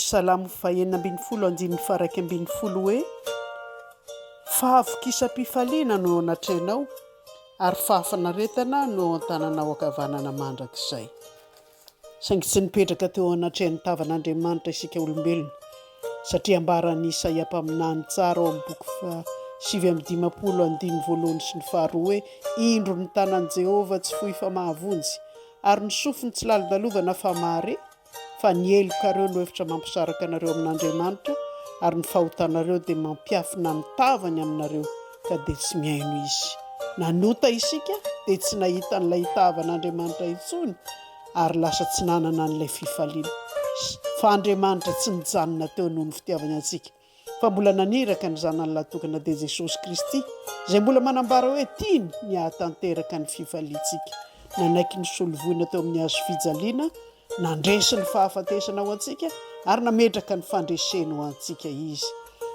Salamo fahenina ambin'ny folo andin'ny faraky ambin'ny folo hoe fahavokisam-pifaliana no anatrenao ary fahafanaretana no an-tananao ankavanana mandrakizay. Saingy tsy nipetraka teo anatren'ny tavan'Andriamanitra isika olombelona satria ambaran'ny Isaia mpaminany tsara ao amin'ny boky 7:1 sy ny faharoa hoe indro ny tanan' Jehova tsy fohy fa mahavonjy ary ny sofiny tsy laladalovana fa mahare fa ny elokareo no efitra mampisaraka anareo amin'Andriamanitra ary ny fahotanareo dia mampiafina ny tavany aminareo ka dia tsy mihaino izy. Nanota isika dia tsy nahita n'ilay tavan'Andriamanitra intsony ary lasa tsy nanana n'ilay fifaliana. Fa Andriamanitra tsy nijanona teo noho ny fitiavana antsika fa mbola naniraka ny zanany latokana dia Jesosy Kristy izay mbola manambara hoe tiany ny hahatanteraka ny fifaliantsika. Nanaiky ny solovoina teo amin'ny hazo fijaliana, nandresy ny fahafatesana ho antsika ary nametraka ny fandresena ho antsika izy.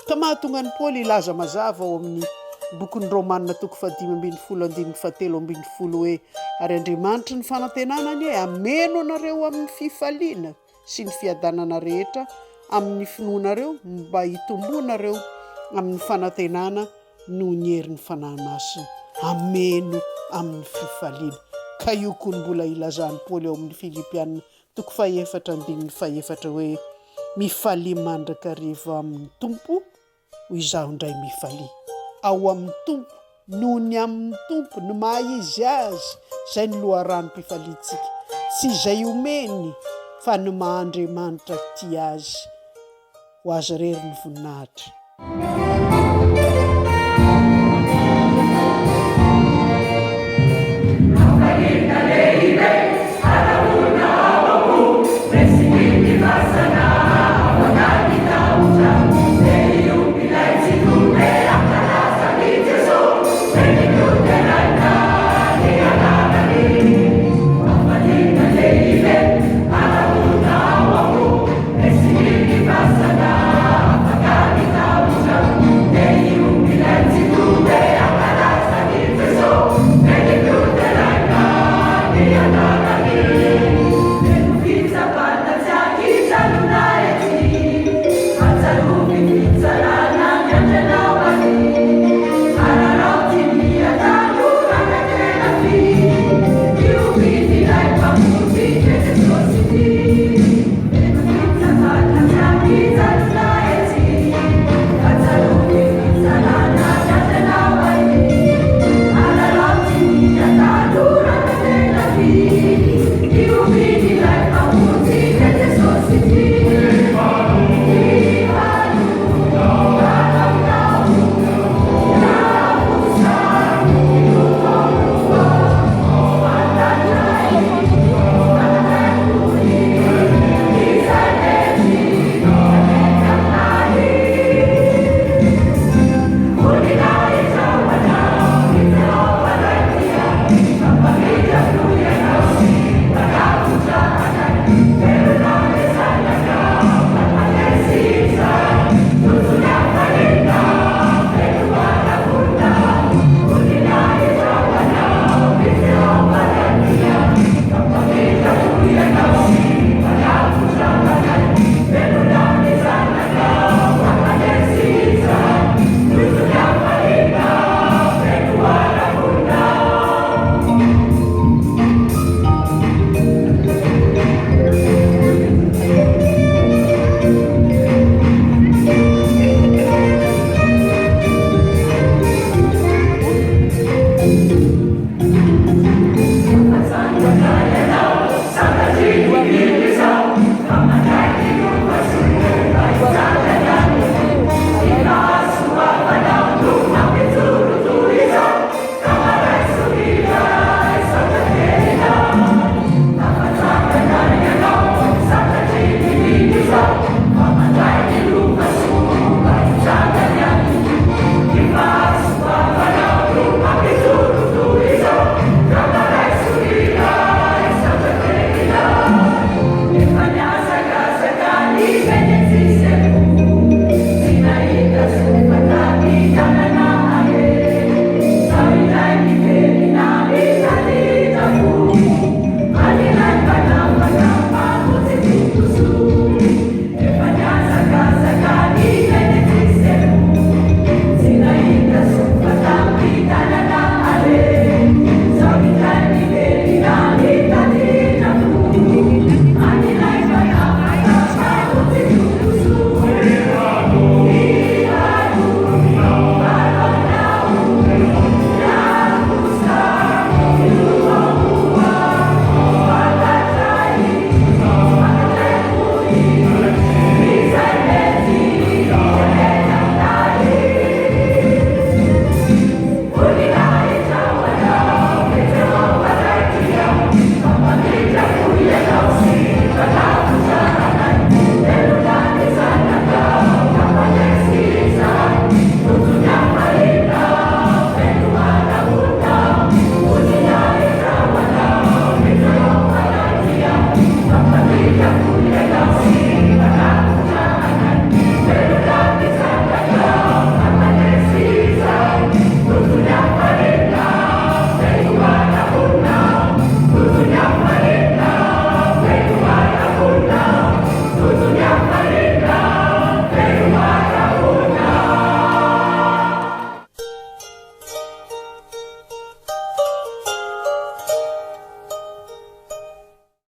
Ka mahatonga ny Paoly ilaza mazava ao amin'ny bokin'ny Romanina 5:17-20 hoe ary Andriamanitra ny fanantenana ny ameno anareo amin'ny fifaliana sy ny fiadanana rehetra amin'ny finoanareo mba hitombonareo amin'ny fanantenana noho ny herin'ny fanahy masina. Ameno amin'ny fifaliana. Ka io koa ny mbola ilazan'ny Paoly ao amin'ny Filipianina 4:1 hoe mifalia mandrakariva amin'ny tompo hoy izaho indray mifalia. Ao amin'ny tompo noho ny amin'ny tompo ny maha izy azy izay ny loharanom-pifaliantsika, tsy izay omeny fa ny maha Andriamanitra tia azy. Ho azy rery ny voninahitra. It's